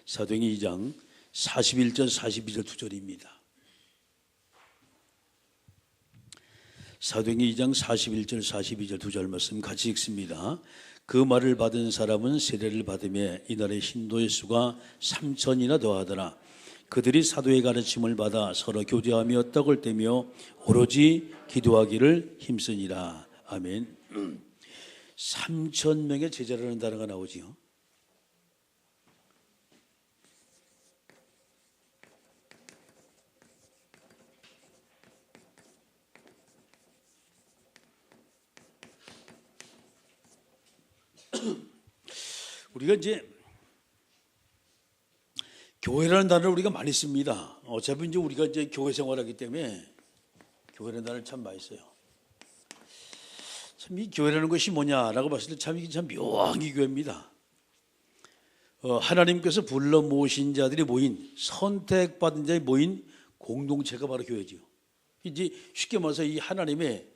사도행전 2장 41절 42절 두 절입니다. 사도행전 2장 41절 42절 두 절 말씀 같이 읽습니다. 그 말을 받은 사람은 세례를 받으며 이날의 신도의 수가 3,000이나 더하더라. 그들이 사도의 가르침을 받아 서로 교제하며 떡을 떼며 오로지 기도하기를 힘쓰니라. 아멘. 3,000명의 제자라는 단어가 나오지요. 우리가 이제 교회라는 단어를 우리가 많이 씁니다. 어차피 이제 우리가 이제 교회 생활하기 때문에 교회라는 단어를 참 많이 써요. 참 이 교회라는 것이 뭐냐라고 봤을 때 참 이게 참 묘한 이 교회입니다. 하나님께서 불러 모신 자들이 모인, 선택받은 자들이 모인 공동체가 바로 교회지요. 이제 쉽게 말해서 이 하나님의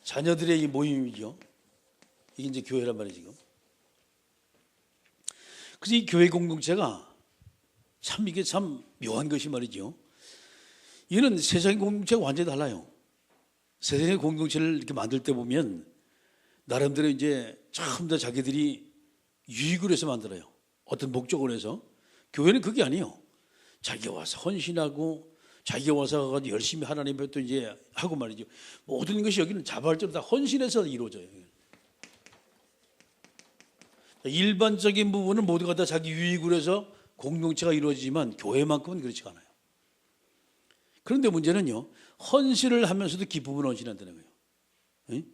자녀들의 이 모임이죠. 이게 이제 교회란 말이에요, 지금. 그래서 이 교회 공동체가 참 이게 참 묘한 것이 말이죠. 이는 세상의 공동체가 완전히 달라요. 세상의 공동체를 이렇게 만들 때 보면 나름대로 이제 처음 다 자기들이 유익을 해서 만들어요. 어떤 목적을 해서. 교회는 그게 아니에요. 자기가 와서 헌신하고 자기가 와서 열심히 하나님 앞에 또 이제 하고 말이죠. 모든 것이 여기는 자발적으로 다 헌신해서 이루어져요. 일반적인 부분은 모두가 다 자기 유익을 해서 공동체가 이루어지지만 교회만큼은 그렇지 않아요. 그런데 문제는요, 헌신을 하면서도 기쁨을 헌신한다는 거예요. 응?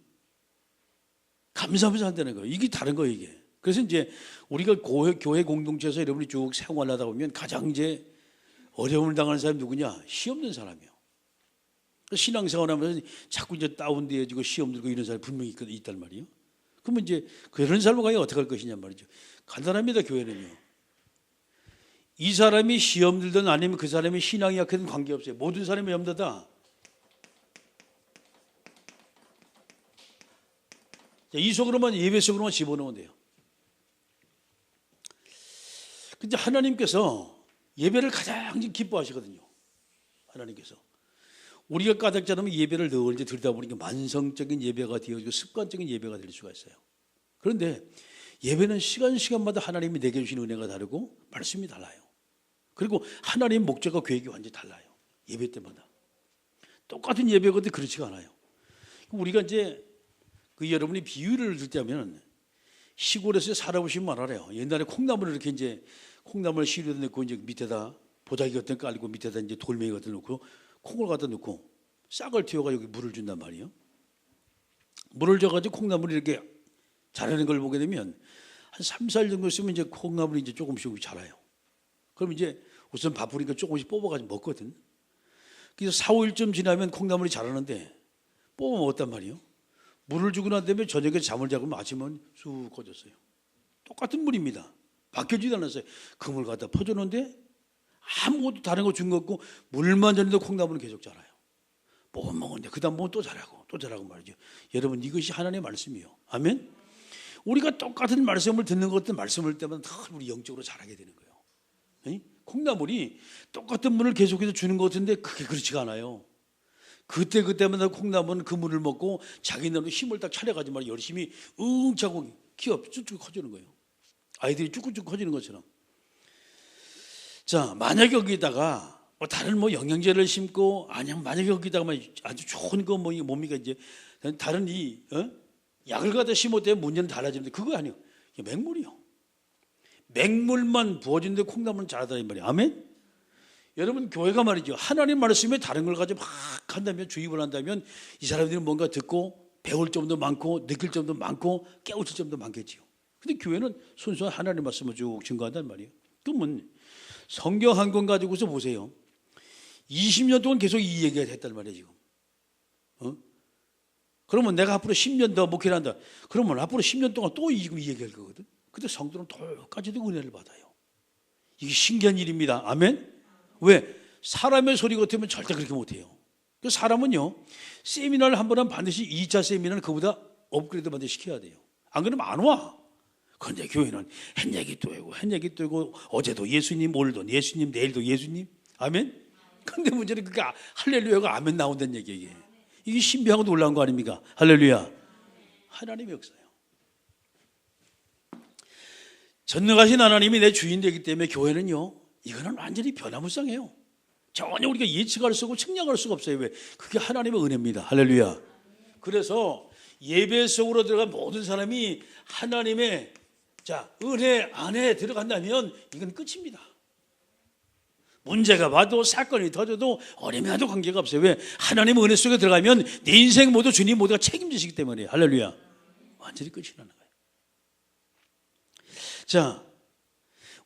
감사하면서 한다는 거예요. 이게 다른 거예요, 이게. 그래서 이제 우리가 교회 공동체에서 여러분이 쭉 생활하다 보면 가장 이제 어려움을 당하는 사람이 누구냐? 시 없는 사람이에요. 신앙생활 하면서 자꾸 이제 다운되어지고 시험 들고 이런 사람이 분명히 있단 말이에요. 그러면 이제 그런 삶을 과연 어떻게 할 것이냐 말이죠. 간단합니다. 교회는요. 이 사람이 시험 들든 아니면 그 사람이 신앙이 약하든 관계없어요. 모든 사람이 염려다. 이 속으로만, 예배 속으로만 집어넣으면 돼요. 근데 하나님께서 예배를 가장 기뻐하시거든요. 하나님께서. 우리가 까닭지 않으면 예배를 늘 이제 들다 보니까 만성적인 예배가 되어지고 습관적인 예배가 될 수가 있어요. 그런데 예배는 시간마다 하나님이 내게 주신 은혜가 다르고 말씀이 달라요. 그리고 하나님의 목적과 계획이 완전히 달라요. 예배 때마다. 똑같은 예배거든 그렇지가 않아요. 우리가 이제 여러분이 비유를 들자면 시골에서 살아보시면 알아요. 옛날에 콩나물을 이렇게 이제 콩나물 시루에 넣고 이제 밑에다 보자기 같은 거 깔고 밑에다 이제 돌멩이 같은 거 넣고 콩을 갖다 넣고 싹을 틔워가 여기 물을 준단 말이에요. 물을 줘가지고 콩나물이 이렇게 자라는 걸 보게 되면 한 3, 4일 정도 쓰면 이제 콩나물이 이제 조금씩 자라요. 그럼 이제 우선 바쁘니까 조금씩 뽑아가지고 먹거든. 그래서 4, 5일쯤 지나면 콩나물이 자라는데 뽑아 먹었단 말이에요. 물을 주고 난 다음에 저녁에 잠을 자고 아침은 쑥 꺼졌어요. 똑같은 물입니다. 바뀌지도 않았어요. 그 물 갖다 퍼주는데 아무것도 다른 거 준 거 없고 물만 줬는데 콩나물은 계속 자라요. 뽑아 먹었는데 그 다음 보면 또 자라고 말이죠. 여러분 이것이 하나님의 말씀이에요. 아멘. 우리가 똑같은 말씀을 듣는 것도 말씀을 때마다 다 우리 영적으로 자라게 되는 거예요. 콩나물이 똑같은 물을 계속해서 주는 것 같은데 그게 그렇지가 않아요. 그때마다 콩나물은 그 물을 먹고 자기네로 힘을 딱 차려가지고 말 열심히 응차고 키워 쭉쭉 커지는 거예요. 아이들이 쭉쭉 커지는 것처럼. 자, 만약에 여기다가 다른 영양제를 심고 만약에 여기다가 아주 좋은 거 뭡니까 이제 다른 약을 갖다 심었대면 문제는 달라지는데 그거 아니에요. 맹물이요. 맹물만 부어진데 콩나물은 자라다니 말이에요. 아멘. 여러분 교회가 말이죠. 하나님 말씀에 다른 걸 가지고 막 한다면 주입을 한다면 이 사람들은 뭔가 듣고 배울 점도 많고 느낄 점도 많고 깨우칠 점도 많겠지요. 근데 교회는 순수한 하나님 말씀을 쭉 증거한단 말이에요. 그러면 성경 한 권 가지고서 보세요. 20년 동안 계속 이 얘기가 했단 말이에요, 지금. 그러면 내가 앞으로 10년 더 목회를 한다. 그러면 앞으로 10년 동안 또 이 얘기할 거거든. 근데 성도는 똑같이도 은혜를 받아요. 이게 신기한 일입니다. 아멘? 왜? 사람의 소리 같으면 절대 그렇게 못해요. 사람은요, 세미나를 한 번 하면 반드시 2차 세미나는 그보다 업그레이드 반드시 시켜야 돼요. 안 그러면 안 와. 그런데 교회는 햇얘기 또 하고 햇얘기 또 하고 어제도 예수님, 오늘도 예수님, 내일도 예수님. 아멘. 근데 문제는 그게 할렐루야가 아멘 나온다는 얘기예요. 이게 신비하고 놀라운 거 아닙니까? 할렐루야. 하나님의 역사예요. 전능하신 하나님이 내 주인 되기 때문에 교회는요, 이거는 완전히 변화무쌍해요. 전혀 우리가 예측할 수 없고 측량할 수가 없어요. 왜? 그게 하나님의 은혜입니다. 할렐루야. 그래서 예배 속으로 들어간 모든 사람이 하나님의 은혜 안에 들어간다면 이건 끝입니다. 문제가 와도 사건이 터져도 어려움에도 관계가 없어요. 왜? 하나님의 은혜 속에 들어가면 내 인생 모두 주님 모두가 책임지시기 때문에 할렐루야. 완전히 끝이 나는 거예요. 자,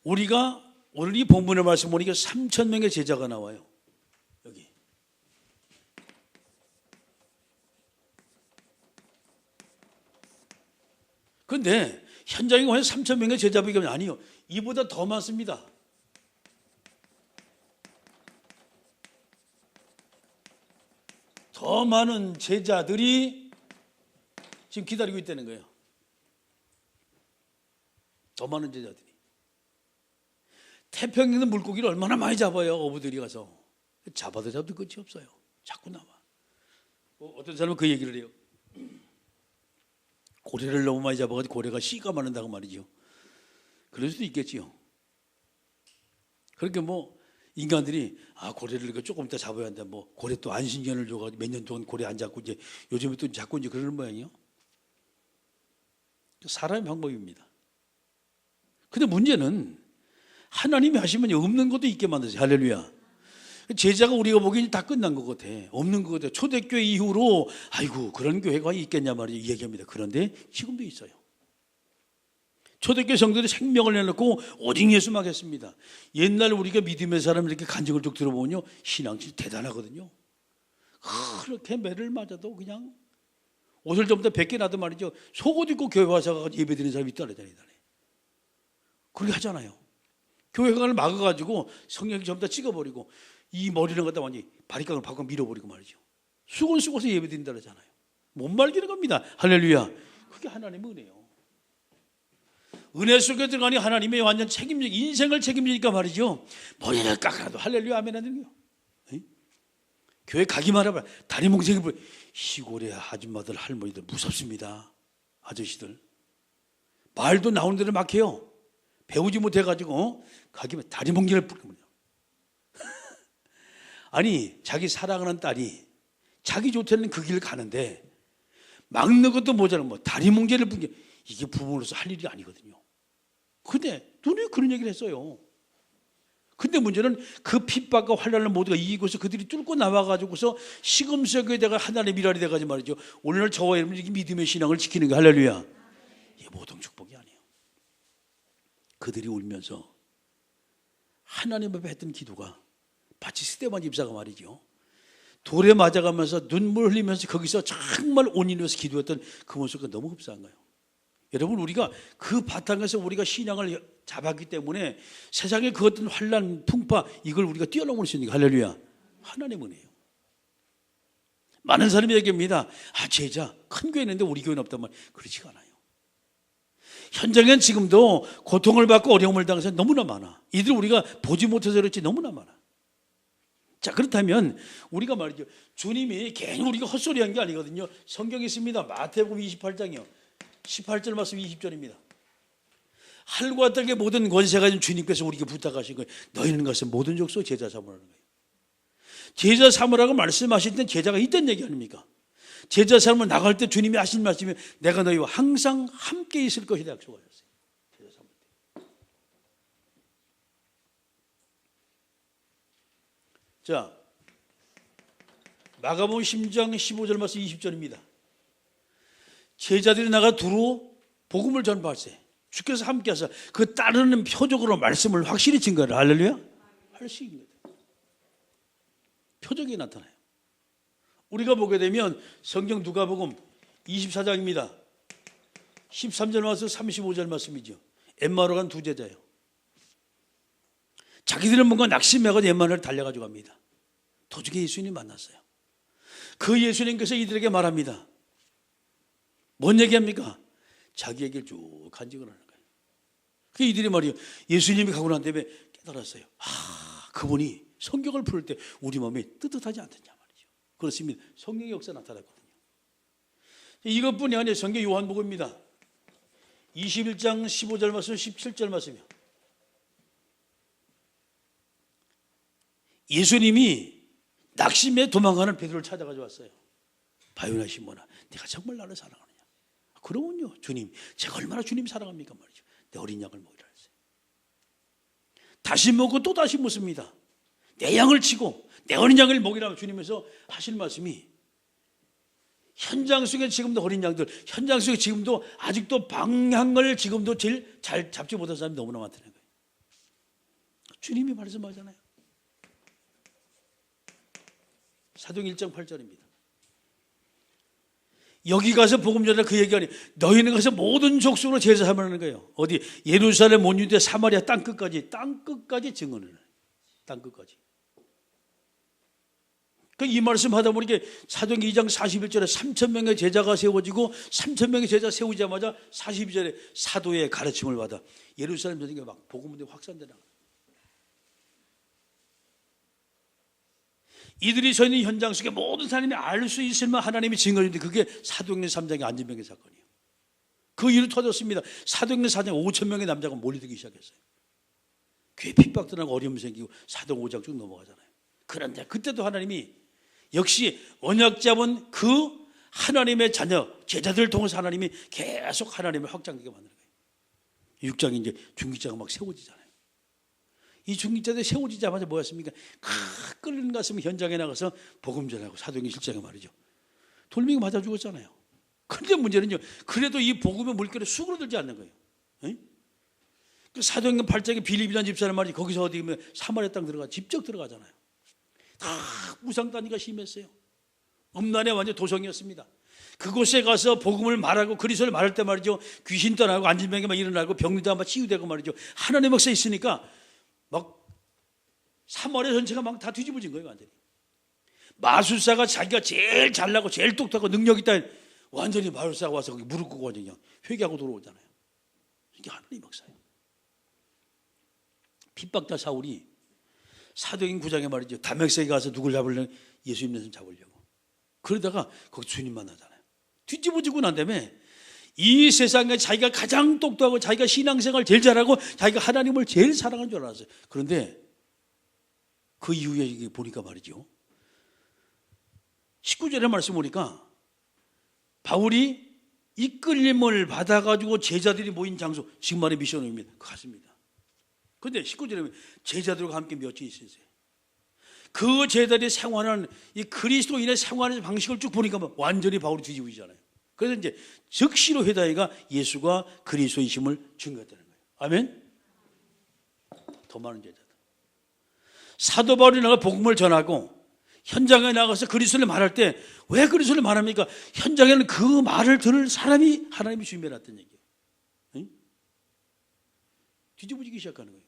우리가 오늘 이 본문의 말씀 보니까 3,000명의 제자가 나와요. 여기. 그런데 현장에 과연 3,000명의 제자밖에 아니요. 이보다 더 많습니다. 더 많은 제자들이 지금 기다리고 있다는 거예요. 더 많은 제자들이. 태평양에는 물고기를 얼마나 많이 잡아요. 어부들이 가서. 잡아도 끝이 없어요. 자꾸 나와. 어떤 사람은 그 얘기를 해요. 고래를 너무 많이 잡아가지고 고래가 씨가 많은다고 말이죠. 그럴 수도 있겠지요. 그렇게 인간들이 고래를 조금 이따 잡아야 한다. 고래 또 안신견을 줘가지고 몇 년 동안 고래 안 잡고 이제 요즘에 또 잡고 이제 그러는 모양이요. 사람의 방법입니다. 근데 문제는 하나님이 하시면 없는 것도 있게 만드세요. 할렐루야. 제자가 우리가 보기엔 다 끝난 것 같아. 없는 것 같아. 초대교회 이후로 아이고 그런 교회가 있겠냐 말이죠. 얘기합니다. 그런데 지금도 있어요. 초대교회 성도들이 생명을 내놓고 오직 예수만 했습니다. 옛날 우리가 믿음의 사람 이렇게 간증을 쭉 들어보면요, 신앙심이 대단하거든요. 그렇게 매를 맞아도 그냥 옷을 좀 더 벗게 놔도 말이죠, 속옷 입고 교회 와서 예배 드리는 사람이 있다잖아요. 그렇게 하잖아요. 교회관을 막아가지고 성령이 전부 다 찍어버리고 이 머리를 갖다 완전히 바리깡을 바꿔 밀어버리고 말이죠. 수건수고서 예배 드린다 그러잖아요. 못 말기는 겁니다. 할렐루야. 그게 하나님의 은혜요. 은혜 속에 들어가니 하나님의 완전 인생을 책임지니까 말이죠. 머리를 깎아도 할렐루야 아멘 하는 거예요. 교회 가기만 하면 다리 몽생이 시골의 아줌마들 할머니들 무섭습니다. 아저씨들 말도 나오는 대로 막 해요. 배우지 못해가지고 가기만 다리 몽개를 뿌리면 아니 자기 사랑하는 딸이 자기 좋다는 그 길을 가는데 막는 것도 모자라면 다리 몽개를 뿌리 이게 부모로서 할 일이 아니거든요. 근데 눈이 그런 얘기를 했어요. 근데 문제는 그 핍박과 환난을 모두가 이기고서 그들이 뚫고 나와가지고서 시금석에다가 하나님의 미랄이 돼가지고 말이죠. 오늘 저와 여러분이 이렇게 믿음의 신앙을 지키는 게 할렐루야. 이게 모든 축복이 아니에요. 그들이 울면서 하나님 앞에 했던 기도가 마치 스데반 집사가 말이죠. 돌에 맞아가면서 눈물 흘리면서 거기서 정말 온인해서 기도했던 그 모습과 너무 흡사한 거예요. 여러분 우리가 그 바탕에서 우리가 신앙을 잡았기 때문에 세상의 그 어떤 환난, 풍파 이걸 우리가 뛰어넘을 수 있는 게 할렐루야. 하나님의 은혜예요. 많은 사람이 얘기합니다. 제자 큰 교회 있는데 우리 교회는 없단 말. 그렇지가 않아요. 현장엔 지금도 고통을 받고 어려움을 당해서 너무나 많아. 이들 우리가 보지 못해서 그렇지 너무나 많아. 자, 그렇다면 우리가 말이죠. 주님이 괜히 우리가 헛소리한 게 아니거든요. 성경에 있습니다. 마태복음 28장이요. 18절 말씀 20절입니다. 하늘과 땅의 모든 권세가 있는 주님께서 우리에게 부탁하신 거예요. 너희는 가서 모든 족속 제자 삼으라는 거예요. 제자 삼으라고 말씀하실 땐 제자가 있던 얘기 아닙니까? 제자 삼으러 나갈 때 주님이 하신 말씀이 내가 너희와 항상 함께 있을 것이다 약속하셨어요. 제자 삼을 때. 자, 마가복음 10장 15절 말씀 20절입니다. 제자들이 나가 두루 복음을 전파하세요. 주께서 함께하사 그 따르는 표적으로 말씀을 확실히 증거를 할렐루야 할 수 있는 거예요. 표적이 나타나요. 우리가 보게 되면 성경 누가복음 24장입니다. 13절 말씀 35절 말씀이죠. 엠마오로 간 두 제자예요. 자기들은 뭔가 낙심해가지고 엠마오를 달려가지고 갑니다. 도중에 예수님 만났어요. 그 예수님께서 이들에게 말합니다. 뭔 얘기합니까? 자기 얘기를 쭉 간증을 하는 거예요. 그 이들이 말이에요. 예수님이 가고 난 다음에 깨달았어요. 그분이 성경을 풀 때 우리 마음이 뜨뜻하지 않느냐 말이죠. 그렇습니다. 성령의 역사 나타났거든요. 이것뿐이 아니에요. 성경 요한복음입니다. 21장 15절 말씀, 17절 말씀이요. 예수님이 낙심에 도망가는 베드로를 찾아가지고 왔어요. 바요나 시몬아, 네가 정말 나를 사랑하느냐? 그러면요, 주님, 제가 얼마나 주님 사랑합니까 말이죠. 내 어린 양을 먹이라 했어요. 다시 먹고 또 다시 묻습니다. 내 양을 치고 내 어린 양을 먹이라고 주님께서 하실 말씀이, 현장 속에 지금도 어린 양들, 현장 속에 지금도 아직도 방향을 지금도 제일 잘 잡지 못한 사람이 너무나 많다는 거예요. 주님이 말씀하잖아요. 사도행 1장 8절입니다. 여기 가서 복음 전하라 그 얘기하니 너희는 가서 모든 족속으로 제사하라는 거예요. 어디 예루살렘 온 유대 사마리아 땅끝까지 증언을 해요. 땅끝까지. 이 말씀 하다 보니까 사도행 2장 41절에 3,000명의 제자가 세워지고 3,000명의 제자 세우자마자 42절에 사도의 가르침을 받아 예루살렘 전역에 막 복음이 확산되는 거예요. 이들이 서 있는 현장 속에 모든 사람이 알 수 있을만 하나님이 증언인데 그게 사도행전 3장의 안진병의 사건이에요. 그 일이 터졌습니다. 사도행전 4장 5,000명의 남자가 몰려들기 시작했어요. 교회 핍박들하고 어려움이 생기고 사도행 5장 쭉 넘어가잖아요. 그런데 그때도 하나님이 역시 언약 잡은 그 하나님의 자녀 제자들을 통해서 하나님이 계속 하나님을 확장되게 만드는 거예요. 6장에 이제 중기자가 막 세워지잖아요. 이 중기자들이 세워지자마자 뭐였습니까? 끓는 가슴 현장에 나가서 복음 전하고 사도행전 7장에 말이죠. 돌멩이 맞아 죽었잖아요. 그런데 문제는요, 그래도 이 복음의 물결에 수그러들지 않는 거예요. 그 사도행전 8장에 빌립이라는 집사는 말이죠. 거기서 어디 가면 사마리아 땅 들어가 직접 들어가잖아요. 다 우상단위가 심했어요. 음란의 완전 도성이었습니다. 그곳에 가서 복음을 말하고 그리스도를 말할 때 말이죠, 귀신 떠나고 안진병이 막 일어나고 병리도 막 치유되고 말이죠. 하나님의 역사에 있으니까 막 사마리아 전체가 막 다 뒤집어진 거예요. 완전히 마술사가 자기가 제일 잘나고 제일 똑똑하고 능력 있다, 완전히 마술사가 와서 거기 무릎 꿇고 완전히 회개하고 돌아오잖아요. 이게 하나님의 역사예요. 핍박자 사울이 사도행 9장에 말이죠, 다메섹에 가서 누굴 잡으려면 예수 믿는 사람 잡으려고 그러다가 거기 주님 만나잖아요. 뒤집어지고 난 다음에 이 세상에 자기가 가장 똑똑하고 자기가 신앙생활 제일 잘하고 자기가 하나님을 제일 사랑하는 줄 알았어요. 그런데 그 이후에 보니까 말이죠, 19절의 말씀 보니까 바울이 이끌림을 받아가지고 제자들이 모인 장소, 지금 말의 미션입니다. 같습니다. 그런데 19절에 제자들과 함께 며칠 있으세요. 그 제자들이 생활하는 이 그리스도인의 생활하는 방식을 쭉 보니까 완전히 바울이 뒤집어지잖아요. 그래서 이제 즉시로 회다이가 예수가 그리스도이심을 증거했다는 거예요. 아멘. 더 많은 제자들. 사도 바울이 나가 복음을 전하고 현장에 나가서 그리스도를 말할 때 왜 그리스도를 말합니까? 현장에는 그 말을 들을 사람이 하나님이 준비해놨다는 얘기예요. 응? 뒤집어지기 시작하는 거예요.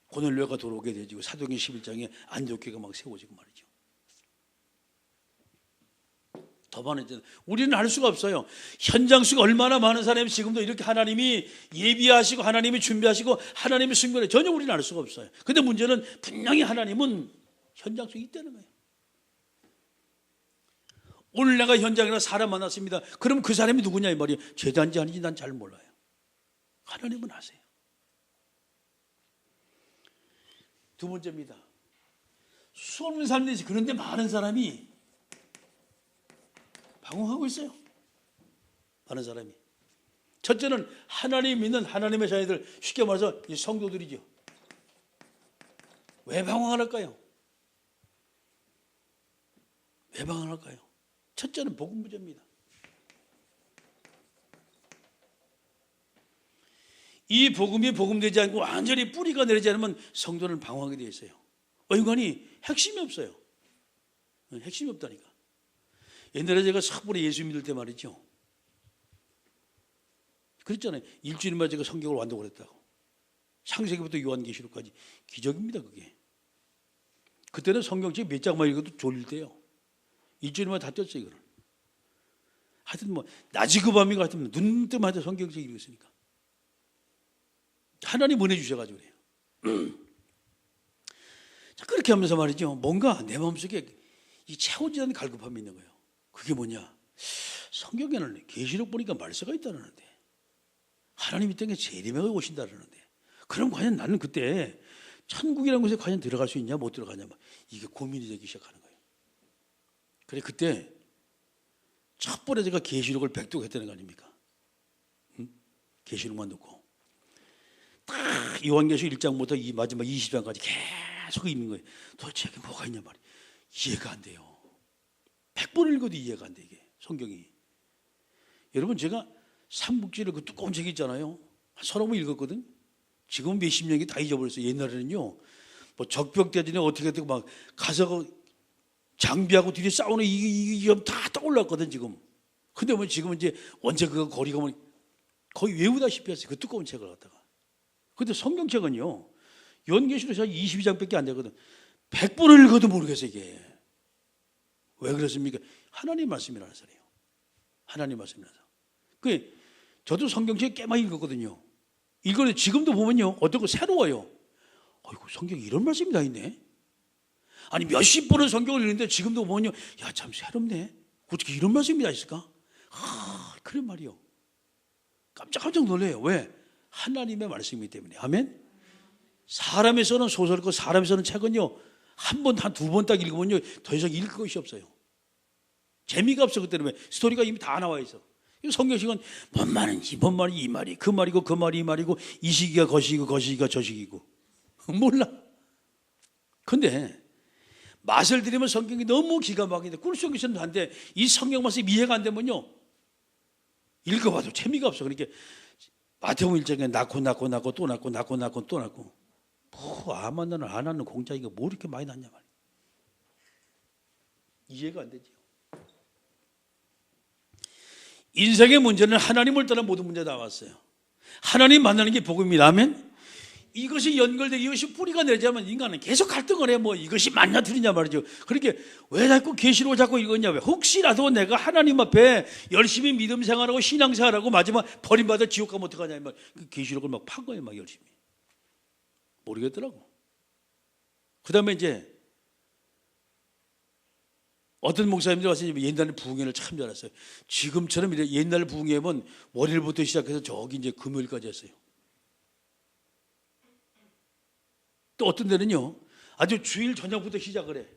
고넬료가 돌아오게 되지고 사도행전 11장에 안디옥교가 막 세워지고 말이죠. 더 많은, 우리는 알 수가 없어요. 현장 속에 얼마나 많은 사람이 지금도 이렇게 하나님이 예비하시고 하나님이 준비하시고 하나님이 승변해, 전혀 우리는 알 수가 없어요. 근데 문제는 분명히 하나님은 현장 속에 있다는 거예요. 오늘 내가 현장에 가서 사람 만났습니다. 그럼 그 사람이 누구냐 이 말이에요. 제자인지 아닌지 난 잘 몰라요. 하나님은 아세요. 두 번째입니다. 수없는 사람들이, 그런데 많은 사람이 방황하고 있어요. 많은 사람이. 첫째는 하나님 믿는 하나님의 자녀들, 쉽게 말해서 이 성도들이죠. 왜 방황할까요? 왜 방황할까요? 첫째는 복음 부재입니다. 이 복음이 복음되지 않고 완전히 뿌리가 내리지 않으면 성도는 방황하게 되어 있어요. 어이관이 핵심이 없어요. 핵심이 없다니까. 옛날에 제가 섣불리 예수 믿을 때 말이죠, 그랬잖아요. 일주일마다 제가 성경을 완독을 했다고. 창세기부터 요한계시록까지. 기적입니다 그게. 그때는 성경책 몇 장만 읽어도 졸릴 때요. 일주일마다 다 떴어요. 이거는. 하여튼 뭐 낮이고 밤이고 하여튼 눈 뜨면 하여튼 성경책 읽었으니까 하나님 은혜 주셔가지고 그래요. 자, 그렇게 하면서 말이죠. 뭔가 내 마음속에 이 채워지지 않는 갈급함이 있는 거예요. 그게 뭐냐? 성경에는 계시록 보니까 말세가 있다는데 하나님이 땅에 재림하고 오신다는데 그럼 과연 나는 그때 천국이라는 곳에 과연 들어갈 수 있냐 못 들어가냐 이게 고민이 되기 시작하는 거예요. 그래 그때 첫 번에 제가 계시록을 백독했다는 거 아닙니까? 응? 계시록만 놓고 딱 요한계시록 1장부터 이 마지막 20장까지 계속 읽는 거예요. 도대체 이게 뭐가 있냐 말이에요. 이해가 안 돼요. 100번 읽어도 이해가 안 돼 이게 성경이. 여러분 제가 삼국지를 그 두꺼운 책 있잖아요. 한 서너 번 읽었거든. 지금은 몇십 년이 다 잊어버렸어요. 옛날에는요. 뭐 적벽대전에 어떻게 되고 막 가서 장비하고 뒤에 싸우는 이게 다 떠올랐거든 지금. 근데 뭐 지금은 이제 언제 그 거리가 뭐 거의 외우다시피 했어요. 그 두꺼운 책을 갖다가. 근데 성경책은요. 요한계시록 22장밖에 안 되거든. 100번을 읽어도 모르겠어 이게. 왜 그렇습니까? 하나님 말씀이라는 소리예요. 하나님 말씀이라서. 그 저도 성경책 꽤 많이 읽었거든요. 이걸 지금도 보면요. 어떤 거 새로워요. 아이고 성경에 이런 말씀이 다 있네. 아니 몇십 번을 성경을 읽는데 지금도 보면요. 야 참 새롭네. 어떻게 이런 말씀이 다 있을까? 그런 말이요. 깜짝 놀래요. 왜? 하나님의 말씀이기 때문에. 아멘. 사람이 써는 소설과 사람이 써는 책은요. 한 번, 한 두 번 딱 읽으면요. 더 이상 읽을 것이 없어요. 재미가 없어. 그때는 왜? 스토리가 이미 다 나와 있어. 성경식은 뭔 말인지 뭔 말이 이 말이 그 말이고 그 말이 이 말이고 이 시기가 거시기고 거시기가 저 시기고 몰라. 근데 맛을 들이면 성경이 너무 기가 막히는데 꿀속에서는 한데 이 성경 말씀이 이해가 안 되면요. 읽어봐도 재미가 없어. 그러니까 마태복음 1장에 낳고 또 낳고 또 낳고 뭐 아만 나는 안 낳는 공자이가 뭐 이렇게 많이 낳냐 말이야. 이해가 안 되지요. 인생의 문제는 하나님을 떠난 모든 문제가 나왔어요. 하나님 만나는 게 복음입니다. 아멘. 이것이 연결되기 이것이 뿌리가 내자면 인간은 계속 갈등을 해. 뭐 이것이 맞냐 틀리냐 말이죠. 그렇게 왜 자꾸 계시록을 자꾸 읽었냐. 왜 혹시라도 내가 하나님 앞에 열심히 믿음 생활하고 신앙 생활하고 마지막 버림받아 지옥 가면 어떡하냐. 그 계시록을 막 판 거예요. 막 열심히. 모르겠더라고. 그 다음에 이제 어떤 목사님들 와서 옛날 부흥회를 참 잘했어요. 지금처럼 옛날 부흥회면 월요일부터 시작해서 저기 이제 금요일까지 했어요. 또 어떤 데는요, 아주 주일 저녁부터 시작을 해.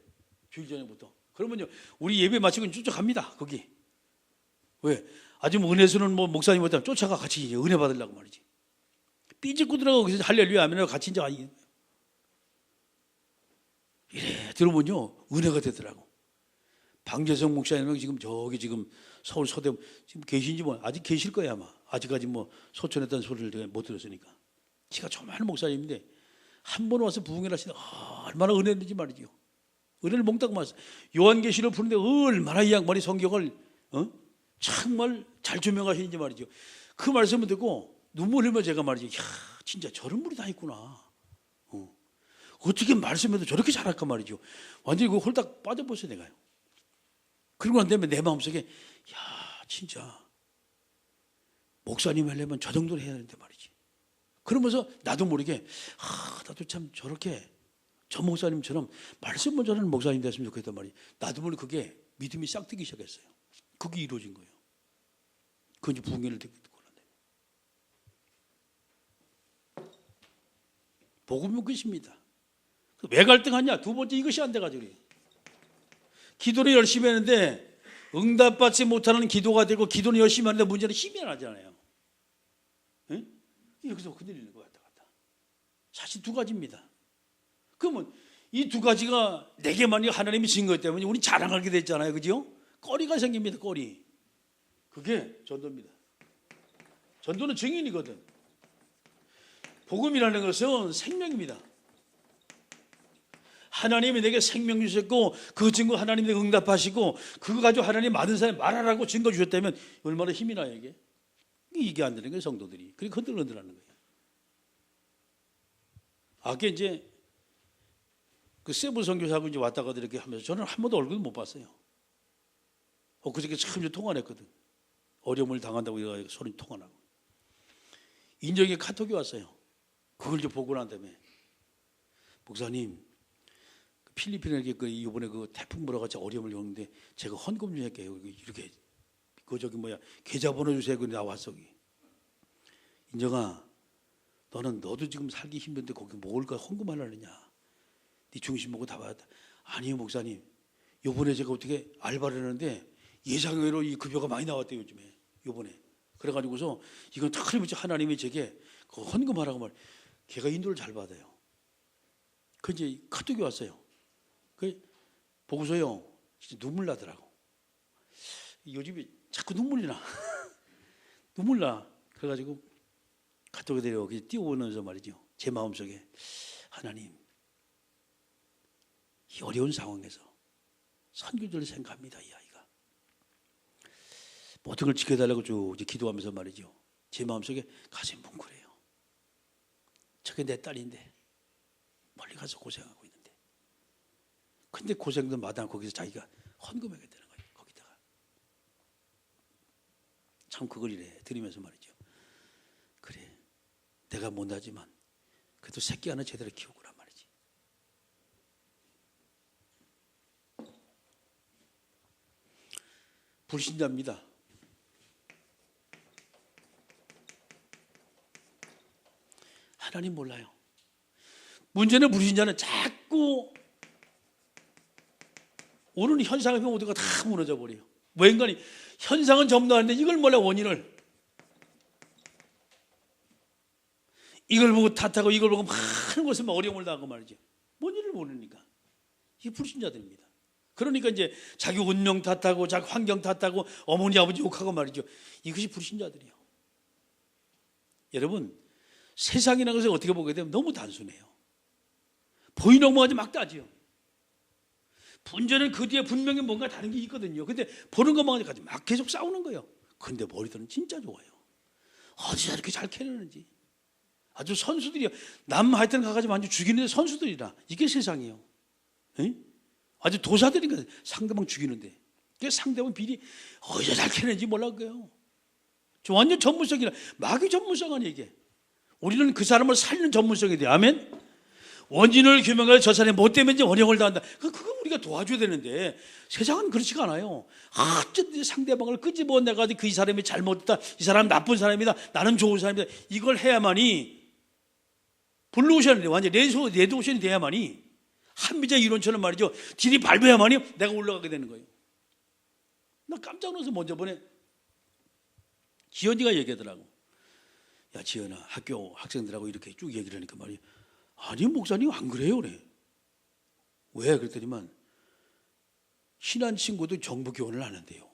주일 저녁부터. 그러면요, 우리 예배 마치고 쫓아갑니다. 거기. 왜? 아주 은혜수는 뭐 목사님보다 쫓아가 같이 이제 은혜 받으려고 말이지. 삐집고 들어가고 거기서 할렐루야 하면 같이 이제 이래 들어보면요, 은혜가 되더라고. 방재성 목사님은 지금 서울 서대 지금 계신지 뭐 아직 계실 거야 아마. 아직까지 뭐 소천했다는 소리를 못 들었으니까. 지가 조그마한 목사님인데 한 번 와서 부흥회를 하시는데 얼마나 은혜인지 말이죠. 은혜를 몽땅 맞았어요. 요한계시를 푸는데 얼마나 이 양반이 성경을 정말 잘 조명하시는지 말이죠. 그 말씀을 듣고 눈물 흘리며 제가 말이죠. 야 진짜 저런 분이 다 있구나. 어떻게 말씀해도 저렇게 잘할까 말이죠. 완전히 그 홀딱 빠져버렸어요 내가요. 그리고 난 다음에 내 마음속에 야 진짜 목사님 하려면 저 정도로 해야 되는데 말이지. 그러면서 나도 모르게 나도 참 저렇게 저 목사님처럼 말씀을 전하는 목사님 됐으면 좋겠단 말이지. 나도 모르게 그게 믿음이 싹 트기 시작했어요. 그게 이루어진 거예요. 그건 이제 부흥회를 듣고 난다. 복음은 끝입니다. 왜 갈등하냐? 두 번째 이것이 안 돼가지고 그래요. 기도를 열심히 했는데 응답받지 못하는 기도가 되고 기도는 열심히 하는데 문제는 힘이 안 나잖아요. 응? 여기서 흔들리는 것 같다. 사실 두 가지입니다. 그러면 이 두 가지가 내게만 하나님이 진 것 때문에 우리 자랑하게 됐잖아요. 그죠? 꺼리가 생깁니다. 꺼리. 그게 전도입니다. 전도는 증인이거든. 복음이라는 것은 생명입니다. 하나님이 내게 생명 주셨고 그 증거 하나님이 내게 응답하시고 그거 가지고 하나님 많은 사람이 말하라고 증거 주셨다면 얼마나 힘이 나요 이게. 이게 안 되는 거예요 성도들이. 그렇게 흔들흔들하는 거예요. 아까 이제 그 세부 선교사하고 이제 왔다 가다 이렇게 하면서 저는 한 번도 얼굴 못 봤어요. 그저께 참 통화를 했거든. 어려움을 당한다고 이거 소리 통화 나고. 인정에 카톡이 왔어요. 그걸 이제 보고 난 다음에 목사님, 필리핀에 이번에 그 태풍 불어같이 어려움을 겪는데 제가 헌금 좀 할게요. 이렇게 그 저기 뭐야 계좌번호 주세요. 그 나왔어. 인정아, 너도 지금 살기 힘든데 거기 뭘까 헌금하려느냐? 네 중심 보고 다 받았다. 아니요 목사님, 요번에 제가 어떻게 알바를 했는데 예상외로 이 급여가 많이 나왔대요 요즘에. 요번에 그래가지고서 이건 틀림없이 하나님이 제게 그 헌금하라고 말. 걔가 인도를 잘 받아요. 그 이제 카톡이 왔어요. 그 보고서요 진짜 눈물 나더라고. 요즘에 자꾸 눈물이 나. 눈물 나. 그래가지고 카톡에 내려 띄워오면서 말이죠. 제 마음속에 하나님, 이 어려운 상황에서 선교지를 생각합니다. 이 아이가 모든 걸 지켜달라고 쭉 이제 기도하면서 말이죠. 제 마음속에 가슴이 뭉클해요. 저게 내 딸인데 멀리 가서 고생하고 있는데, 근데 고생도 마다하고 거기서 자기가 헌금하겠다는 거예요. 거기다가 참 그걸 이래 들으면서 말이죠. 그래, 내가 못하지만 그래도 새끼 하나 제대로 키우구나 말이지. 불신자입니다. 하나님 몰라요. 문제는 불신자는 자꾸 오는 현상을 보면 모두가 다 무너져 버려요. 뭐 인간이 현상은 점도하는데 이걸 몰라. 원인을 이걸 보고 탓하고 이걸 보고 많은 것을 막 어려움을 당하고 말이죠. 원인을 모르니까. 이게 불신자들입니다. 그러니까 이제 자기 운명 탓하고 자기 환경 탓하고 어머니 아버지 욕하고 말이죠. 이것이 불신자들이에요. 여러분, 세상이라는 것을 어떻게 보게 되면 너무 단순해요. 보이는 것만 막 따지요. 문제는 그 뒤에 분명히 뭔가 다른 게 있거든요. 근데 보는 것만 가지고 막 계속 싸우는 거예요. 근데 머리들은 진짜 좋아요. 어디서 이렇게 잘 캐내는지. 아주 선수들이요. 남 하여튼 가가지고 완전 죽이는데 선수들이라. 이게 세상이에요. 에? 아주 도사들인가 상대방 죽이는데. 그 상대방 비리 어디서 잘 캐내는지 몰라 그래요. 저 완전 전문성이라. 마귀 전문성 아니에요 이게. 우리는 그 사람을 살리는 전문성이 돼요. 아멘. 원인을 규명할 저 사람이 뭐 때문인지 어려움을 당한다. 그거 우리가 도와줘야 되는데 세상은 그렇지가 않아요. 어쨌든 상대방을 끄집어내가지고 그 이 사람이 잘못했다, 이 사람은 나쁜 사람이다, 나는 좋은 사람이다, 이걸 해야만이 블루오션이 돼. 완전 레드오션이 돼야만이, 한미자 이론처럼 말이죠, 딜이 밟아야만이 내가 올라가게 되는 거예요. 나 깜짝 놀라서 먼저 번에 지연이가 얘기하더라고. 야 지연아, 학교 학생들하고 이렇게 쭉 얘기를 하니까 말이야, 아니 목사님 안 그래요 그래. 왜 그랬더니만 친한 친구도 정부 교원을 안 한대요.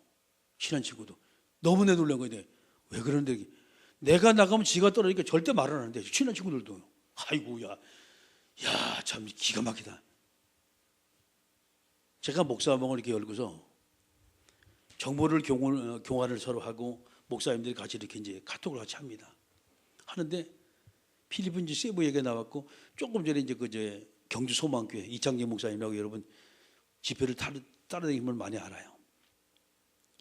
친한 친구도. 너무나 놀란 거예요. 왜 그러는데 내가 나가면 지가 떨어지니까 절대 말 안 하는데 친한 친구들도. 아이고야, 야 참 기가 막히다. 제가 목사방을 이렇게 열고서 정보를 교환을 서로 하고 목사님들이 같이 이렇게 이제 카톡을 같이 합니다. 하는데 필리핀 세부 얘기가 나왔고, 조금 전에 이제 그 경주 소망교회 이창재 목사님이라고 여러분 집회를 따라다니는 걸 많이 알아요.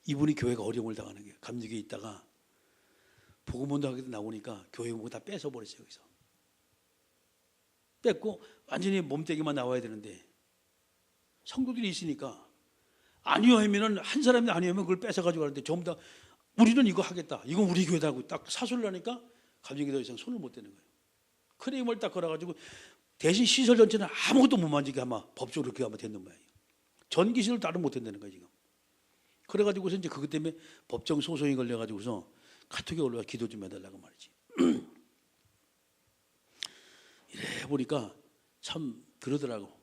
이분이 교회가 어려움을 당하는 게 감리교에 있다가 복음운동하게 나오니까 교회 보고 다 뺏어 버렸어요. 여기서 뺏고 완전히 몸뚱이만 나와야 되는데 성도들이 있으니까 아니요 하면은 한 사람이 아니요 하면 그걸 뺏어 가지고 가는데 전부 다 우리는 이거 하겠다, 이건 우리 교회다고 딱 사설을 하니까 감리교에 더 이상 손을 못 대는 거예요. 크레임을 딱 걸어가지고 대신 시설 전체는 아무것도 못 만지게 아마 법적으로 그렇게 아마 됐는 모양이에요. 전기시설 다른 못 된다는 거예요 지금. 그래가지고서 이제 그것 때문에 법정 소송이 걸려가지고서 카톡에 올라와 기도 좀 해달라고 말이지. 이래 보니까 참 그러더라고.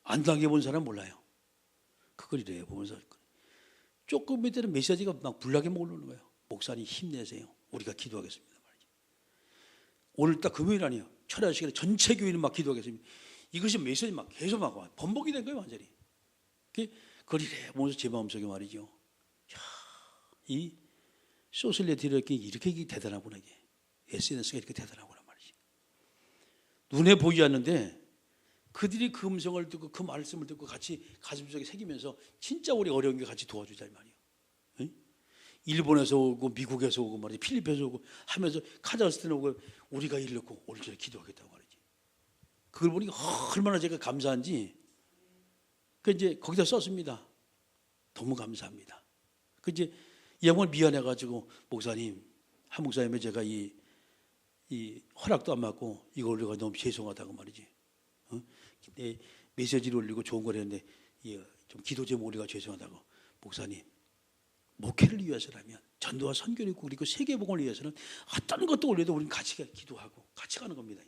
안 당해본 사람 몰라요. 그걸 이래 보면서 조금 밑에는 메시지가 막 불나게 올라오는 거예요. 목사님 힘내세요. 우리가 기도하겠습니다. 오늘 딱 금요일 아니에요. 철야 시간에 전체 교인은 막 기도하겠습니다. 이것이 메시지 막 계속 막 와. 번복이 된 거예요 완전히. 그걸 이래 보면서 제 마음속에 말이죠. 야, 이 소셜 네트워크 이렇게 대단하구나. 이게 SNS가 이렇게 대단하구나 말이지. 눈에 보이지 않는데 그들이 그 음성을 듣고 그 말씀을 듣고 같이 가슴속에 새기면서 진짜 우리 어려운 게 같이 도와주자 이 말이에요. 응? 일본에서 오고 미국에서 오고 말이지, 필리핀에서 오고 하면서 카자흐스탄에 오고 우리가 이르고 오늘처럼 기도하겠다고 말이지. 그걸 보니까 얼마나 제가 감사한지. 그 이제 거기다 썼습니다. 너무 감사합니다. 그 이제 이 양반 미안해가지고 목사님, 한 목사님의 제가 이 허락도 안 받고 이거 올려가 너무 죄송하다고 말이지. 내 메시지를 올리고 좋은 걸 했는데 좀 기도 제목 올리가 죄송하다고. 목사님, 목회를 위해서라면, 전도와 선교를 그리고 세계복음을 위해서는 어떤 것도 올려도 우리는 같이 기도하고 같이 가는 겁니다.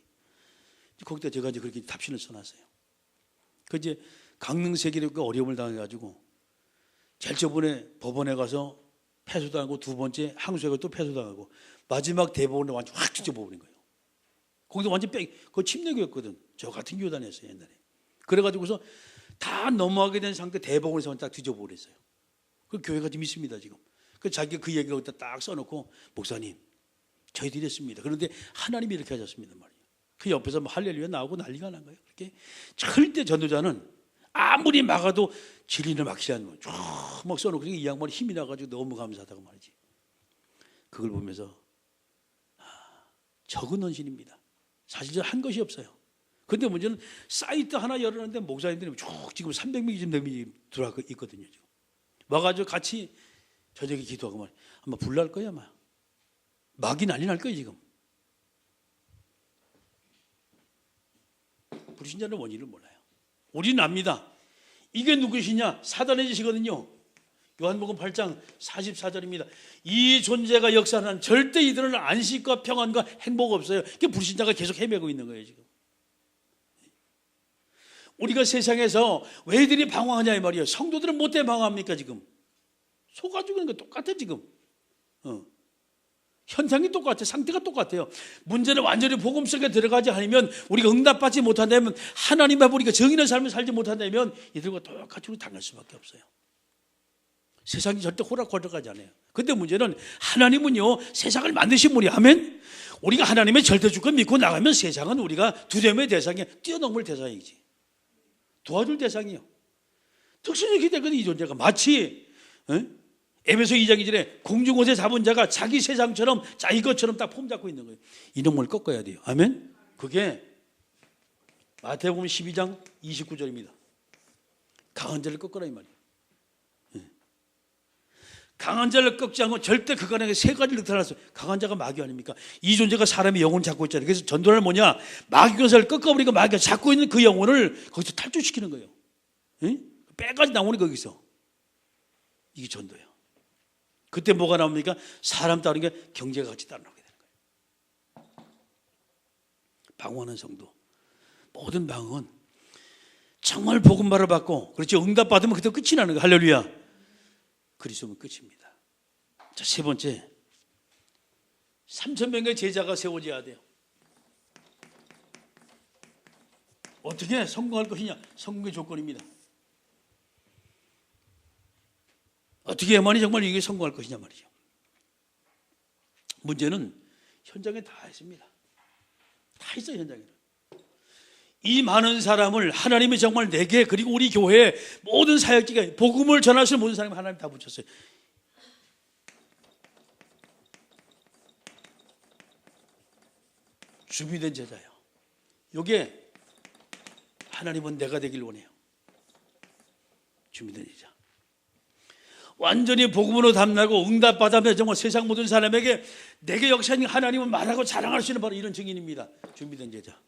거기다 제가 이제 그렇게 답신을 써놨어요. 그 이제 강릉 세계력과 어려움을 당해가지고 제일 저번에 법원에 가서 패소당하고 두 번째 항소에 가서 또 패소당하고 마지막 대법원에 완전 확 뒤져버린 거예요. 거기서 완전 그거 침례교였거든. 저 같은 교회 다녔어요 옛날에. 그래가지고서 다 넘어가게 된 상태 대법원에서 딱 뒤져버렸어요. 그 교회가 좀 있습니다 지금. 그 자기가 그 얘기를 거기다 딱 써놓고 목사님 저희들이 했습니다. 그런데 하나님이 이렇게 하셨습니다 말이에요. 그 옆에서 뭐 할렐루야 나오고 난리가 난 거예요. 그렇게 절대 전도자는 아무리 막아도 진리를 막히지 않는 거예요. 쫙막 써놓고 이 양반이 힘이 나가지고 너무 감사하다고 말이지. 그걸 보면서 적은 헌신입니다. 사실 한 것이 없어요. 근데 문제는 사이트 하나 열었는데 목사님들이 쭉 지금 300명이 지금 들어와 있거든요. 지금. 와가지고 같이 저녁에 기도하고 말이야. 아마 불날 거야 아마. 막이 난리 날 거예요 지금. 불신자는 원인을 몰라요. 우리는 압니다. 이게 누구시냐? 사단의 짓이거든요. 요한복음 8장 44절입니다. 이 존재가 역사하는 절대 이들은 안식과 평안과 행복 없어요. 이게 불신자가 계속 헤매고 있는 거예요 지금. 우리가 세상에서 왜 이들이 방황하냐 이 말이에요. 성도들은 뭐 때문에 방황합니까 지금? 속아주고 있는 거 똑같아 지금. 현상이 똑같아요. 상태가 똑같아요. 문제는 완전히 복음 속에 들어가지 않으면, 우리가 응답받지 못한다면, 하나님 앞에 우리가 정의의 삶을 살지 못한다면 이들과 똑같이 우리 당할 수밖에 없어요. 세상이 절대 호락호락하지 않아요. 근데 문제는 하나님은요 세상을 만드신 분이, 아멘. 우리가 하나님의 절대 주권 믿고 나가면 세상은 우리가 두려움의 대상이야. 뛰어넘을 대상이지. 도와줄 대상이요. 특수히 기대거든 이 존재가. 마치 에베소 2장 2절에 공중옷에 잡은 자가 자기 세상처럼 자기 것처럼 딱 폼 잡고 있는 거예요. 이놈을 꺾어야 돼요. 아멘. 그게 마태복음 12장 29절입니다. 강한 자를 꺾으라 이 말이에요. 강한 자를 꺾지 않고 절대 그간에게 세 가지를 나타났어요. 강한 자가 마귀 아닙니까? 이 존재가 사람의 영혼을 잡고 있잖아요. 그래서 전도는 뭐냐? 마귀 권세를 꺾어버리고 마귀가 잡고 있는 그 영혼을 거기서 탈출시키는 거예요. 빼가지 나오는 거기서. 이게 전도예요. 그때 뭐가 나옵니까? 사람 따르는 게 경제가 같이 따라오게 되는 거예요. 방황하는 성도, 모든 방황은 정말 복음말을 받고, 그렇죠, 응답 받으면 그때 끝이 나는 거예요. 할렐루야. 그리스도면 끝입니다. 자, 세 번째, 3,000명의 제자가 세워져야 돼요. 어떻게 성공할 것이냐? 성공의 조건입니다. 어떻게 해야만이 정말 이게 성공할 것이냐 말이죠. 문제는 현장에 다 있습니다. 다 있어요 현장에는. 이 많은 사람을 하나님이 정말 내게, 그리고 우리 교회 모든 사역지가 복음을 전하시는 모든 사람을 하나님 다 붙였어요. 준비된 제자예요. 이게 하나님은 내가 되길 원해요. 준비된 제자. 완전히 복음으로 담나고 응답받으면 정말 세상 모든 사람에게 내게 역사하는 하나님은 말하고 자랑할 수 있는 바로 이런 증인입니다. 준비된 제자.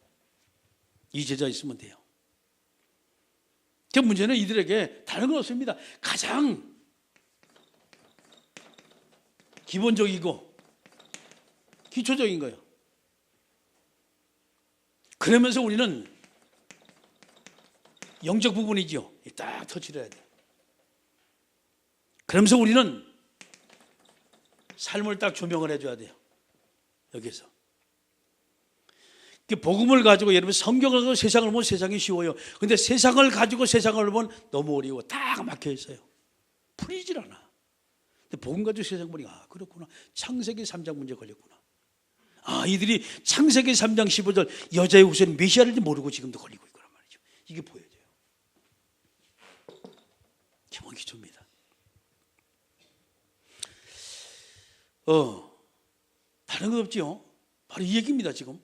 이 제자 있으면 돼요. 그 문제는 이들에게 다른 건 없습니다. 가장 기본적이고 기초적인 거예요. 그러면서 우리는 영적 부분이죠. 딱 터치를 해야 돼요. 그러면서 우리는 삶을 딱 조명을 해줘야 돼요. 여기서. 복음을 가지고, 여러분 성경을 가지고 세상을 보면 세상이 쉬워요. 근데 세상을 가지고 세상을 보면 너무 어려워. 딱 막혀 있어요. 풀리질 않아. 근데 복음 가지고 세상 보니까, 아, 그렇구나. 창세기 3장 문제 걸렸구나. 아, 이들이 창세기 3장 15절 여자의 후손 메시아를 모르고 지금도 걸리고 있구나 말이죠. 이게 보여져요. 기본 기초입니다. 다른 것 없지요. 바로 이 얘기입니다. 지금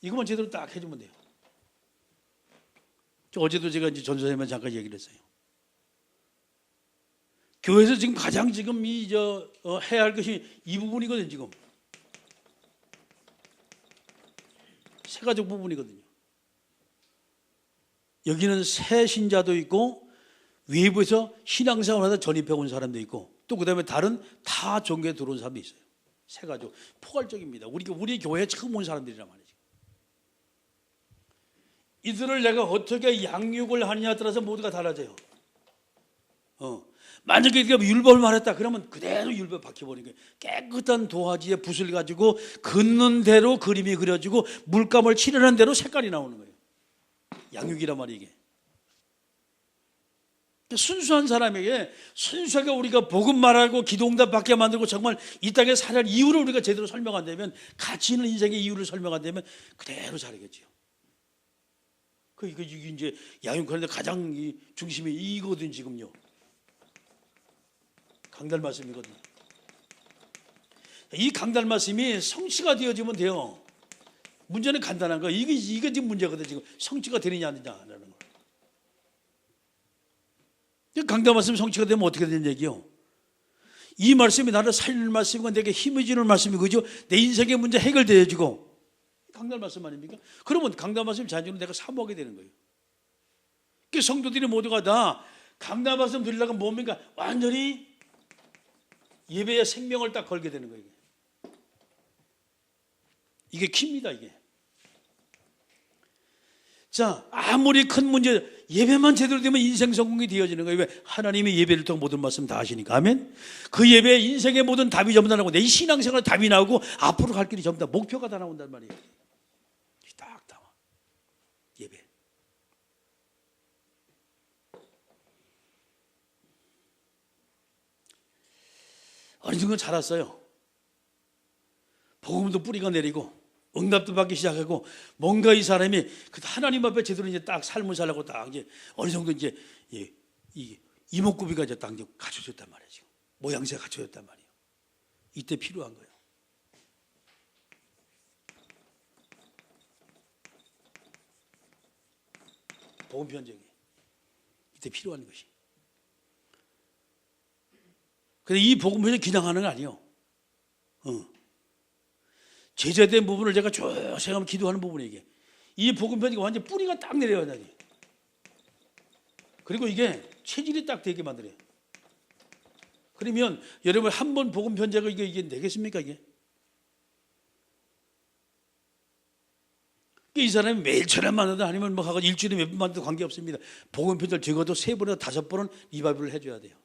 이것만 제대로 딱 해주면 돼요. 어제도 제가 이제 전도사님한테 잠깐 얘기를 했어요. 교회에서 지금 가장 지금 해야 할 것이 이 부분이거든요. 지금 세가족 부분이거든요. 여기는 새 신자도 있고 외부에서 신앙생활하다 전입해 온 사람도 있고 또 그다음에 다른 타 종교에 들어온 사람도 있어요. 세가족 포괄적입니다. 우리 교회에 처음 온 사람들이란 말이죠. 이들을 내가 어떻게 양육을 하느냐에 따라서 모두가 달라져요. 만약에 네가 율법을 말했다 그러면 그대로 율법 박혀버리는 거예요. 깨끗한 도화지에 붓을 가지고 긋는 대로 그림이 그려지고 물감을 칠하는 대로 색깔이 나오는 거예요. 양육이란 말이 이게. 순수한 사람에게 순수하게 우리가 복음 말하고 기도응답 받게 만들고 정말 이 땅에 살아갈 이유를 우리가 제대로 설명 안 되면 가치 있는 인생의 이유를 설명 안 되면 그대로 살겠지요. 이게 이제 양육하는데 가장 중심이 이거든 지금요. 강단 말씀이거든요. 이 강단 말씀이 성취가 되어지면 돼요. 문제는 간단한 거. 이게 지금 문제거든 지금 성취가 되느냐 안 되느냐라는 거. 강단 말씀이 성취가 되면 어떻게 되는 얘기요? 이 말씀이 나를 살리는 말씀이고 내게 힘을 주는 말씀이고 그죠? 내 인생의 문제 해결되어지고 강단 말씀 아닙니까? 그러면 강단 말씀 자주는 내가 사모하게 되는 거예요. 그 성도들이 모두가 다 강단 말씀 드리려고 뭡니까? 완전히 예배의 생명을 딱 걸게 되는 거예요. 이게 키입니다, 이게. 자, 아무리 큰 문제, 예배만 제대로 되면 인생 성공이 되어지는 거예요. 왜? 하나님이 예배를 통해 모든 말씀 다 하시니까. 아멘? 그 예배에 인생의 모든 답이 전부 다 나오고, 내 신앙생활 답이 나오고, 앞으로 갈 길이 전부 다 목표가 다 나온단 말이에요. 딱 나와. 예배. 어느 정도 자랐어요. 복음도 뿌리가 내리고, 응답도 받기 시작하고 뭔가 이 사람이 하나님 앞에 제대로 이제 딱 삶을 살려고 딱 이제 어느 정도 이제 이 이목구비가 이제 딱 이제 갖춰졌단 말이에요. 지금 모양새가 갖춰졌단 말이에요. 이때 필요한 거예요. 복음 편정이 이때 필요한 것이. 근데 이 복음 편정 그냥 하는 거 아니에요. 제재된 부분을 제가 쭉 생각하면 기도하는 부분이 이게. 이 복음 편지가 완전 뿌리가 딱 내려야 돼. 그리고 이게 체질이 딱 되게 만들어요. 그러면 여러분 한 번 복음 편지가 이게 되겠습니까 이게? 이 사람이 매일처럼 만나도 아니면 뭐 하고 일주일에 몇 번 만나도 관계없습니다. 복음 편지를 적어도 3번이나 5번은 리바이벌을 해줘야 돼요.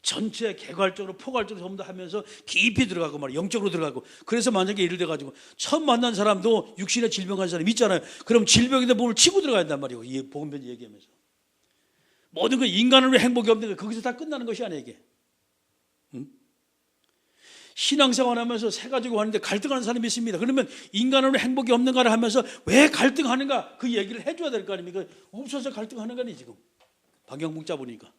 전체 개괄적으로 포괄적으로 전부 다 하면서 깊이 들어가고 말이에요. 영적으로 들어가고. 그래서 만약에 예를 들어가지고 처음 만난 사람도 육신의 질병 가진 사람 있잖아요. 그럼 질병인데 몸을 치고 들어가야 한단 말이에요. 이 복음 편지 얘기하면서. 모든 거 인간은 왜 행복이 없는 거 거기서 다 끝나는 것이 아니에요 이게. 신앙생활 하면서 새 가지고 하는데 갈등하는 사람이 있습니다. 그러면 인간은 왜 행복이 없는가를 하면서 왜 갈등하는가 그 얘기를 해줘야 될 거 아닙니까? 없어서 갈등하는 거니 지금. 방향 잡으니까.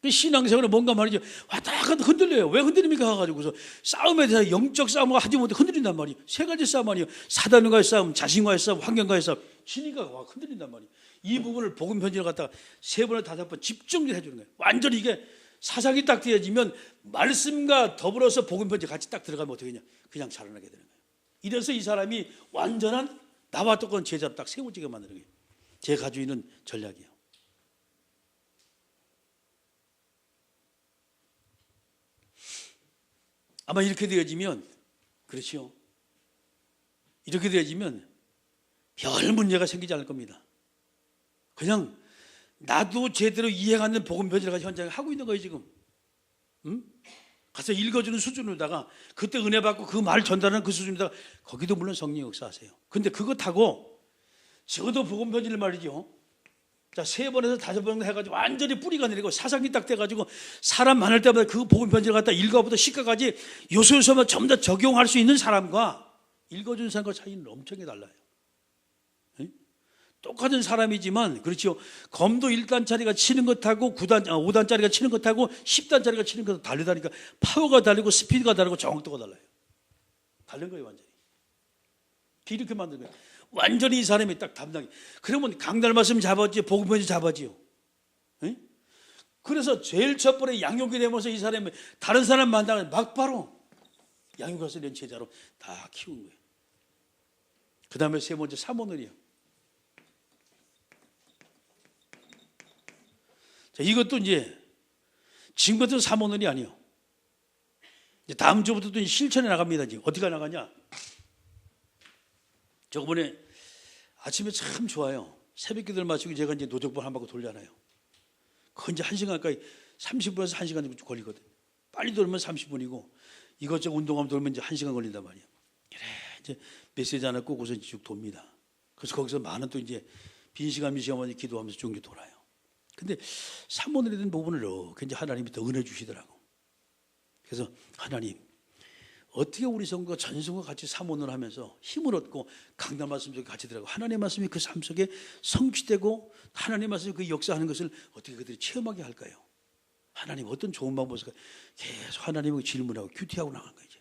신앙생활은 뭔가 말이죠. 왔다 갔다 흔들려요. 왜 흔들립니까? 가가지고서 싸움에 대해서 영적 싸움을 하지 못해 흔들린단 말이에요. 3가지 싸움 아니에요. 사단과의 싸움, 자신과의 싸움, 환경과의 싸움. 지니까 흔들린단 말이에요. 이 부분을 복음 편지를 갖다가 3번에 5번 집중을 해주는 거예요. 완전히 이게 사상이 딱 되어지면 말씀과 더불어서 복음 편지 같이 딱 들어가면 어떻게 되냐? 그냥 자라나게 되는 거예요. 이래서 이 사람이 완전한 나와 똑같은 제자를 딱 세워지게 만드는 거예요. 제가 가지고 있는 전략이에요. 아마 이렇게 되어지면, 그렇죠. 이렇게 되어지면 별 문제가 생기지 않을 겁니다. 그냥 나도 제대로 이해가 안 되는 복음 편지를 현장에 하고 있는 거예요, 지금. 가서 읽어주는 수준으로다가 그때 은혜 받고 그 말 전달하는 그 수준에다가 거기도 물론 성령 역사하세요. 근데 그것하고 적어도 복음 편지를 말이죠. 자, 3번에서 5번 해가지고 완전히 뿌리가 내리고 사상이 딱 돼가지고 사람 많을 때마다 그 복음 편지를 갖다 1과부터 10과까지 요소요소만 전부 다 적용할 수 있는 사람과 읽어주는 사람과 차이는 엄청나게 달라요. 똑같은 사람이지만, 그렇죠. 검도 1단짜리가 치는 것하고 5단짜리가 치는 것하고 10단짜리가 치는 것하고 다르다니까. 파워가 다르고 스피드가 다르고 정확도가 달라요. 다른 거예요, 완전히. 이렇게 만든 거예요. 완전히 이 사람이 딱 담당이. 그러면 강달 말씀 잡았지, 복음편지 잡았지요. 에? 그래서 제일 첫 번에 양육이 되면서 이 사람이 다른 사람 만나면 막바로 양육해서 낸 제자로 다 키운 거예요. 그 다음에 세 번째 사모늘이요. 자, 이것도 이제 지금 같은 사모늘이 아니에요. 이제 다음 주부터 또 실천해 나갑니다. 지금 어디가 나가냐? 저번에 아침에 참 좋아요. 새벽 기도를 마치고 제가 이제 노적번 한 바퀴 돌잖아요. 그건 이제 1시간 가까이 30분에서 1시간 정도 걸리거든. 빨리 돌면 30분이고 이것저것 운동하면 돌면 이제 1시간 걸린단 말이에요. 그래 이제 메시지 하나 꽂고서 쭉 돕니다. 그래서 거기서 많은 또 이제 빈 시간 기도하면서 쭉 돌아요. 근데 사모늘에 대한 부분을 이렇게 이제 하나님이 더 은혜 주시더라고. 그래서 하나님 어떻게 우리 성도가 전성과 같이 사모늘 하면서 힘을 얻고 강단 말씀 속에 같이 들어가고 하나님의 말씀이 그 삶 속에 성취되고 하나님의 말씀이 그 역사하는 것을 어떻게 그들이 체험하게 할까요? 하나님 어떤 좋은 방법을 쓸까요? 계속 하나님에게 질문하고 큐티하고 나간 거죠.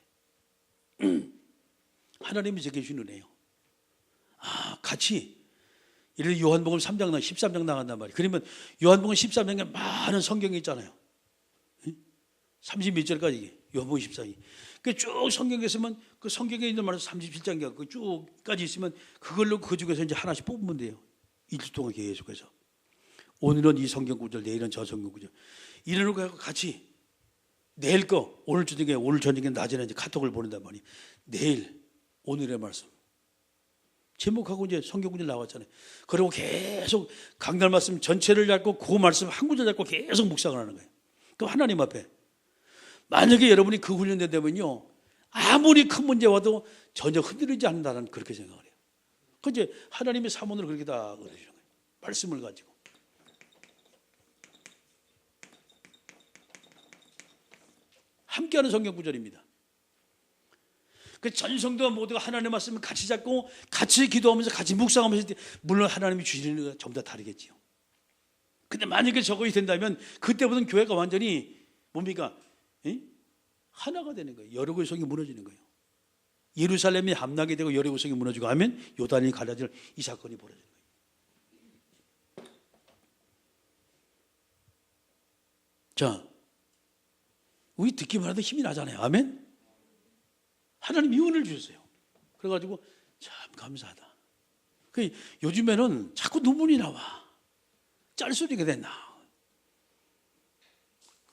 하나님이 제게 주신 은혜요. 같이 예를 들어 요한복음 3장 13장 나간단 말이에요. 그러면 요한복음 13장에 많은 성경이 있잖아요. 30몇 절까지 요한복음 14장. 쭉 성경에 있으면 그 성경에 있는 말에서 37장이 쭉까지 있으면 그걸로 그 중에서 이제 하나씩 뽑으면 돼요. 일주 동안 계속해서. 오늘은 이 성경 구절, 내일은 저 성경 구절. 이래놓고 같이 내일 거 오늘 저녁에 낮에는 이제 카톡을 보낸단 말이에요. 내일 오늘의 말씀. 제목하고 이제 성경 구절 나왔잖아요. 그리고 계속 강단 말씀 전체를 잡고 그 말씀 한 구절 잡고 계속 묵상을 하는 거예요. 그럼 하나님 앞에 만약에 여러분이 그 훈련되면요 아무리 큰 문제 와도 전혀 흔들리지 않는다는 그렇게 생각을 해요. 그 이제 하나님의 사문을 그렇게 다 그러시는 거예요. 말씀을 가지고. 함께하는 성경 구절입니다. 그 전성도와 모두가 하나님의 말씀을 같이 잡고 같이 기도하면서 같이 묵상하면서 물론 하나님이 주시는 거 전부 다 다르겠지요. 근데 만약에 저것이 된다면 그때부터는 교회가 완전히 뭡니까? 하나가 되는 거예요. 여리고 성이 무너지는 거예요. 예루살렘이 함락이 되고 여리고 성이 무너지고 하면 요단이 갈라질 이 사건이 벌어지는 거예요. 자, 우리 듣기만 해도 힘이 나잖아요. 아멘? 하나님이 은혜를 주셨어요. 그래가지고 참 감사하다. 요즘에는 자꾸 눈물이 나와. 짤소리가 됐나.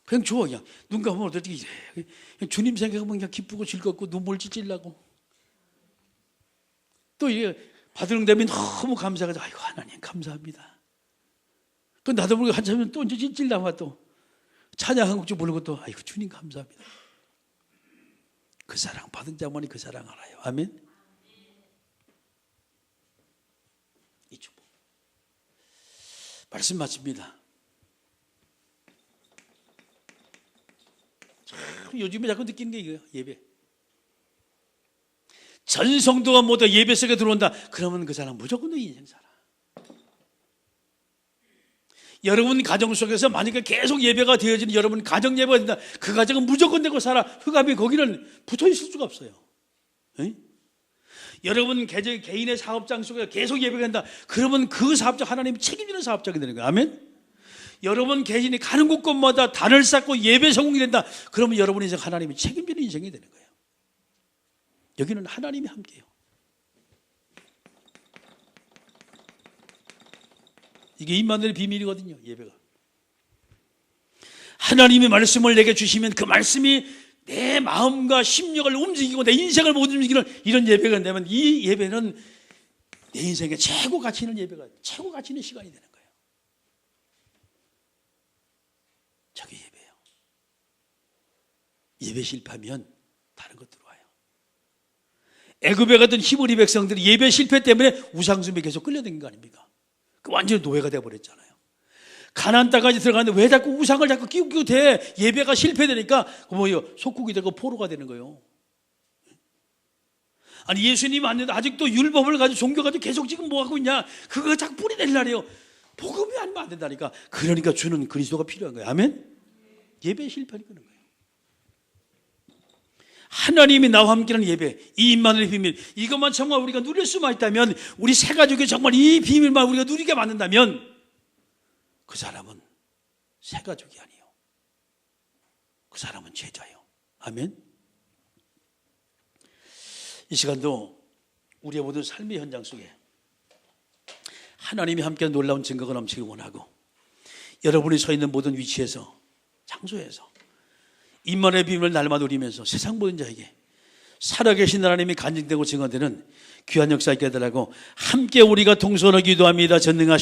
그냥 좋아. 그냥 눈 감으면 어떻게 이래. 주님 생각하면 그냥 기쁘고 즐겁고 눈물 찔찔 나고. 또 이게 받으는 너무 감사하고 아이고 하나님 감사합니다. 그 나도 모르게 한참이면 또 이제 찔찔 나와 또 찬양 한 곡 부르고 또 아이고 주님 감사합니다. 그 사랑 받은 자만이 그 사랑 알아요. 아멘. 이 주보 말씀 마칩니다. 요즘에 자꾸 느끼는 게 이거예요. 예배. 전 성도가 모두 예배 속에 들어온다. 그러면 그 사람 무조건 너 인생 살아. 여러분 가정 속에서 만약에 계속 예배가 되어지는 여러분 가정 예배가 된다. 그 가정은 무조건 되고 살아. 흑암이 거기는 붙어 있을 수가 없어요. 에? 여러분 개인의 사업장 속에 계속 예배가 된다. 그러면 그 사업장 하나님이 책임지는 사업장이 되는 거예요. 아멘. 여러분 개인이 가는 곳곳마다 단을 쌓고 예배 성공이 된다. 그러면 여러분 인생 하나님이 책임지는 인생이 되는 거예요. 여기는 하나님이 함께해요. 이게 임마누엘의 비밀이거든요. 예배가. 하나님의 말씀을 내게 주시면 그 말씀이 내 마음과 심령을 움직이고 내 인생을 못 움직이는 이런 예배가 되면 이 예배는 내 인생에 최고 가치 있는 예배가 최고 가치 있는 시간이 되는 거예요. 저게 예배예요. 예배 실패하면 다른 것 들어와요. 애굽에 갔던 히브리 백성들이 예배 실패 때문에 우상숭배에 계속 끌려다닌 거 아닙니까? 그 완전히 노예가 되어버렸잖아요. 가나안 땅까지 들어가는데 왜 자꾸 우상을 자꾸 끼우고 돼? 예배가 실패되니까 속국이 되고 포로가 되는 거예요. 아니 예수님 왔는데 아직도 율법을 가지고 종교 가지고 계속 지금 뭐 하고 있냐? 그거 자꾸 뿌리 내리라래요. 복음이 아니면 안 된다니까. 그러니까 주는 그리스도가 필요한 거예요. 아멘. 예배 실패하는 거예요. 하나님이 나와 함께하는 예배, 이 임마누엘의 비밀, 이것만 정말 우리가 누릴 수만 있다면, 우리 세 가족이 정말 이 비밀만 우리가 누리게 만든다면 그 사람은 세 가족이 아니에요. 그 사람은 제자예요. 아멘. 이 시간도 우리의 모든 삶의 현장 속에 하나님이 함께 놀라운 증거가 넘치길 원하고, 여러분이 서 있는 모든 위치에서, 장소에서 임마누엘의 비밀을 날마다 누리면서 세상 모든 자에게 살아계신 하나님이 간증되고 증언되는 귀한 역사 있게 해달라고 함께 우리가 동서로 기도합니다. 전능하신